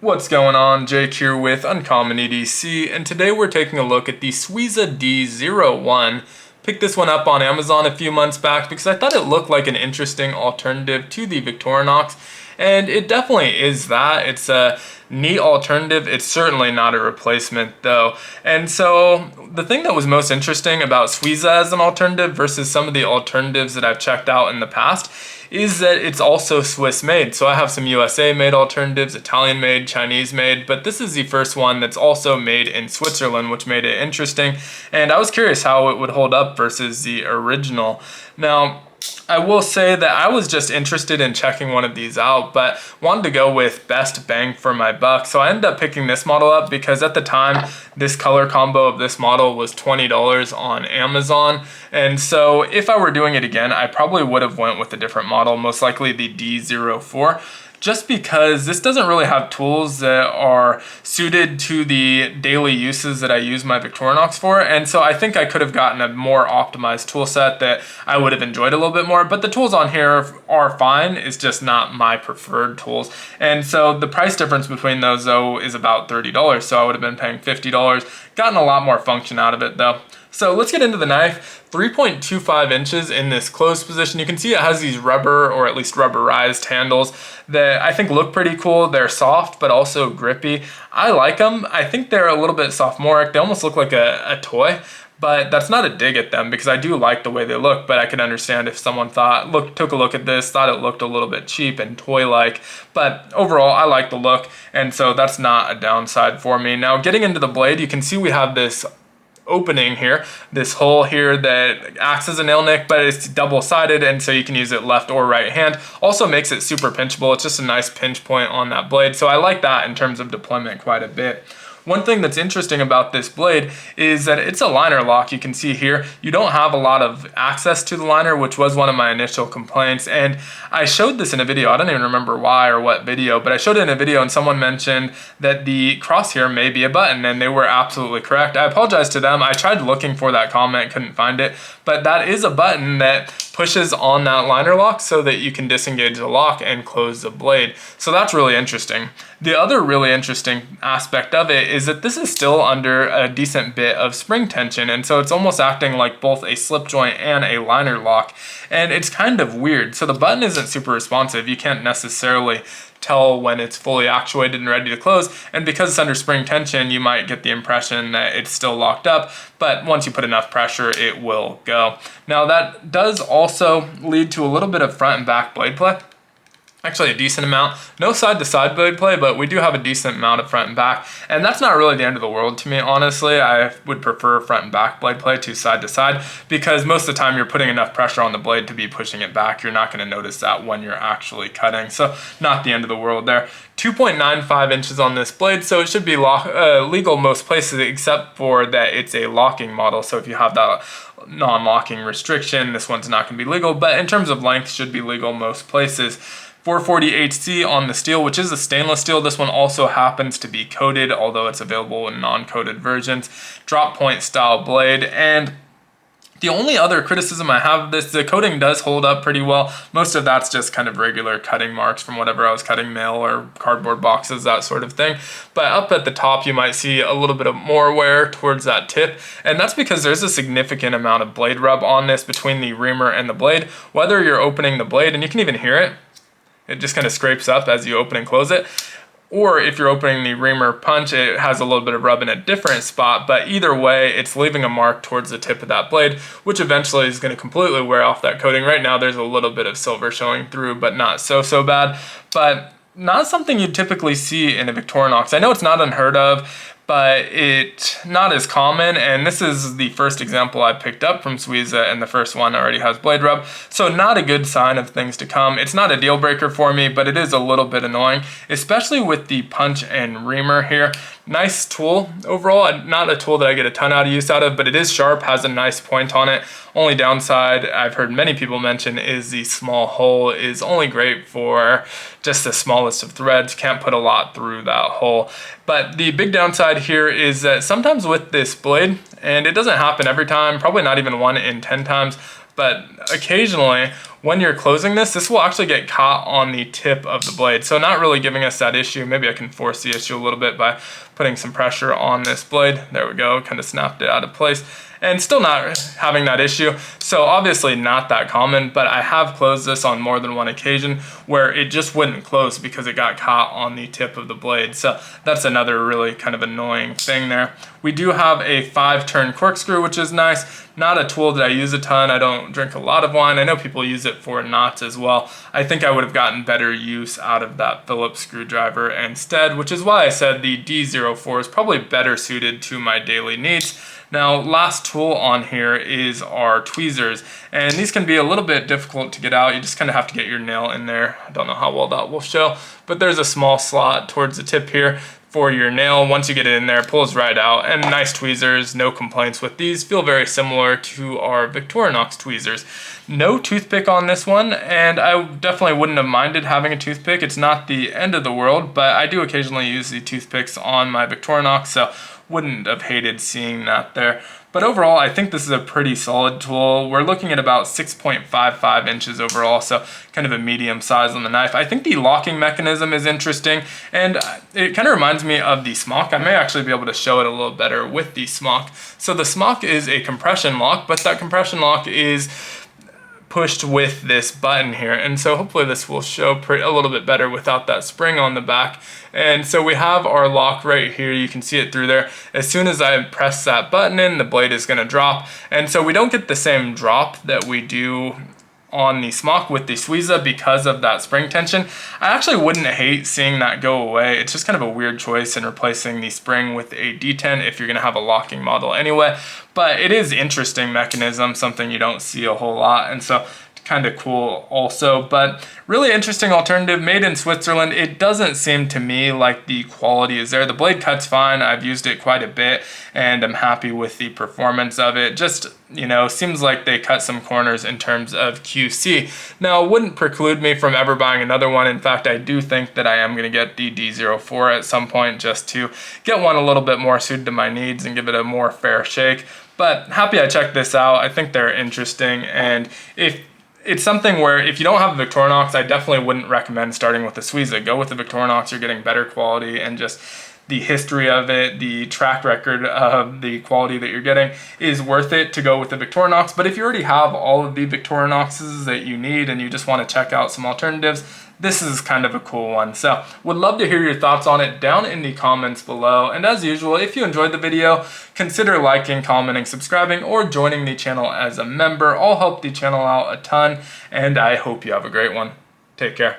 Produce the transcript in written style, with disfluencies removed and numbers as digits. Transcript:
What's going on? Jake here with Uncommon EDC, and today we're taking a look at the Swiza D01. Picked this one up on Amazon a few months back because I thought it looked like an interesting alternative to the Victorinox, and it definitely is that. It's a neat alternative. It's certainly not a replacement though. And so the thing that was most interesting about Swiza as an alternative versus some of the alternatives that I've checked out in the past is that it's also Swiss made. So I have some USA made alternatives, Italian made, Chinese made, but this is the first one that's also made in Switzerland, which made it interesting. And I was curious how it would hold up versus the original. Now, I will say that I was just interested in checking one of these out, but wanted to go with best bang for my buck. So I ended up picking this model up because at the time, this color combo of this model was $20 on Amazon. And so if I were doing it again, I probably would have went with a different model, most likely the D04. Just because this doesn't really have tools that are suited to the daily uses that I use my Victorinox for. And so I think I could have gotten a more optimized tool set that I would have enjoyed a little bit more. But the tools on here are fine. It's just not my preferred tools. And so the price difference between those though is about $30. So I would have been paying $50. Gotten a lot more function out of it though. So let's get into the knife. 3.25 inches in this closed position. You can see it has these rubber or at least rubberized handles that I think look pretty cool. They're soft but also grippy. I like them. I think they're a little bit sophomoric. They almost look like a toy, but that's not a dig at them because I do like the way they look, but I can understand if someone took a look at this, thought it looked a little bit cheap and toy-like, but overall I like the look, and so that's not a downside for me. Now getting into the blade, you can see we have this opening here, this hole here that acts as a nail nick, but it's double-sided, and so you can use it left or right hand. Also makes it super pinchable. It's just a nice pinch point on that blade, so I like that in terms of deployment quite a bit. One thing that's interesting about this blade is that it's a liner lock. You can see here, you don't have a lot of access to the liner, which was one of my initial complaints. And I showed this in a video. I don't even remember why or what video, but I showed it in a video and someone mentioned that the crosshair may be a button, and they were absolutely correct. I apologize to them. I tried looking for that comment, couldn't find it, but that is a button that pushes on that liner lock so that you can disengage the lock and close the blade. So that's really interesting. The other really interesting aspect of it is that this is still under a decent bit of spring tension, and so it's almost acting like both a slip joint and a liner lock, and it's kind of weird. So the button isn't super responsive. You can't necessarily tell when it's fully actuated and ready to close, and because it's under spring tension, you might get the impression that it's still locked up, but once you put enough pressure, it will go. Now that does also lead to a little bit of front and back blade play. Actually a decent amount. No side to side blade play, but we do have a decent amount of front and back, and that's not really the end of the world to me, honestly. I would prefer front and back blade play to side because most of the time you're putting enough pressure on the blade to be pushing it back. You're not going to notice that when you're actually cutting, so not the end of the world there. 2.95 inches on this blade, so it should be legal most places except for that it's a locking model. So if you have that non-locking restriction, this one's not going to be legal, but in terms of length, should be legal most places. 440 HC on the steel, which is a stainless steel. This one also happens to be coated, although it's available in non-coated versions. Drop point style blade, and the only other criticism I have of this, the coating does hold up pretty well. Most of that's just kind of regular cutting marks from whatever I was cutting, mail or cardboard boxes, that sort of thing. But up at the top, you might see a little bit of more wear towards that tip. And that's because there's a significant amount of blade rub on this between the reamer and the blade. Whether you're opening the blade, and you can even hear it, it just kind of scrapes up as you open and close it. Or if you're opening the reamer punch, it has a little bit of rub in a different spot, but either way, it's leaving a mark towards the tip of that blade, which eventually is going to completely wear off that coating. Right now, there's a little bit of silver showing through, but not so bad. But not something you typically see in a Victorinox. I know it's not unheard of, but it's not as common, and this is the first example I picked up from Swiza, and the first one already has blade rub, so not a good sign of things to come. It's not a deal breaker for me, but it is a little bit annoying, especially with the punch and reamer here. Nice tool overall, not a tool that I get a ton of use out of, but it is sharp, has a nice point on it. Only downside I've heard many people mention is the small hole is only great for just the smallest of threads. Can't put a lot through that hole. But the big downside here is that sometimes with this blade, and it doesn't happen every time, probably not even 1 in 10 times, but occasionally when you're closing this will actually get caught on the tip of the blade. So not really giving us that issue. Maybe I can force the issue a little bit by putting some pressure on this blade. There we go, kind of snapped it out of place. And still not having that issue. So obviously not that common, but I have closed this on more than one occasion where it just wouldn't close because it got caught on the tip of the blade. So that's another really kind of annoying thing there. We do have a 5-turn corkscrew, which is nice. Not a tool that I use a ton. I don't drink a lot of wine. I know people use it for knots as well. I think I would have gotten better use out of that Phillips screwdriver instead, which is why I said the D04 is probably better suited to my daily needs. Now, last tool on here is our tweezers, and these can be a little bit difficult to get out. You just kind of have to get your nail in there. I don't know how well that will show, but there's a small slot towards the tip here for your nail. Once you get it in there, it pulls right out, and nice tweezers, no complaints with these. Feel very similar to our Victorinox tweezers. No toothpick on this one, and I definitely wouldn't have minded having a toothpick. It's not the end of the world, but I do occasionally use the toothpicks on my Victorinox, so wouldn't have hated seeing that there. But overall, I think this is a pretty solid tool. We're looking at about 6.55 inches overall, so kind of a medium size on the knife. I think the locking mechanism is interesting, and it kind of reminds me of the smock. I may actually be able to show it a little better with the smock. So the smock is a compression lock, but that compression lock is pushed with this button here, and so hopefully this will show a little bit better without that spring on the back. And so we have our lock right here. You can see it through there. As soon as I press that button in, the blade is going to drop, and so we don't get the same drop that we do on the smock with the Swiza because of that spring tension. I actually wouldn't hate seeing that go away. It's just kind of a weird choice in replacing the spring with a D10 if you're going to have a locking model anyway. But it is interesting mechanism, something you don't see a whole lot, and so kind of cool also. But really interesting alternative, made in Switzerland. It doesn't seem to me like the quality is there. The blade cuts fine. I've used it quite a bit and I'm happy with the performance of it. Just, you know, seems like they cut some corners in terms of QC. Now, it wouldn't preclude me from ever buying another one. In fact, I do think that I am going to get the D04 at some point just to get one a little bit more suited to my needs and give it a more fair shake. But happy I checked this out. I think they're interesting, and if it's something where if you don't have a Victorinox, I definitely wouldn't recommend starting with the Swiza. Go with the Victorinox, you're getting better quality, and just the history of it, the track record of the quality that you're getting is worth it to go with the Victorinox. But if you already have all of the Victorinoxes that you need and you just want to check out some alternatives, this is kind of a cool one. So would love to hear your thoughts on it down in the comments below. And as usual, if you enjoyed the video, consider liking, commenting, subscribing, or joining the channel as a member. All help the channel out a ton, and I hope you have a great one. Take care.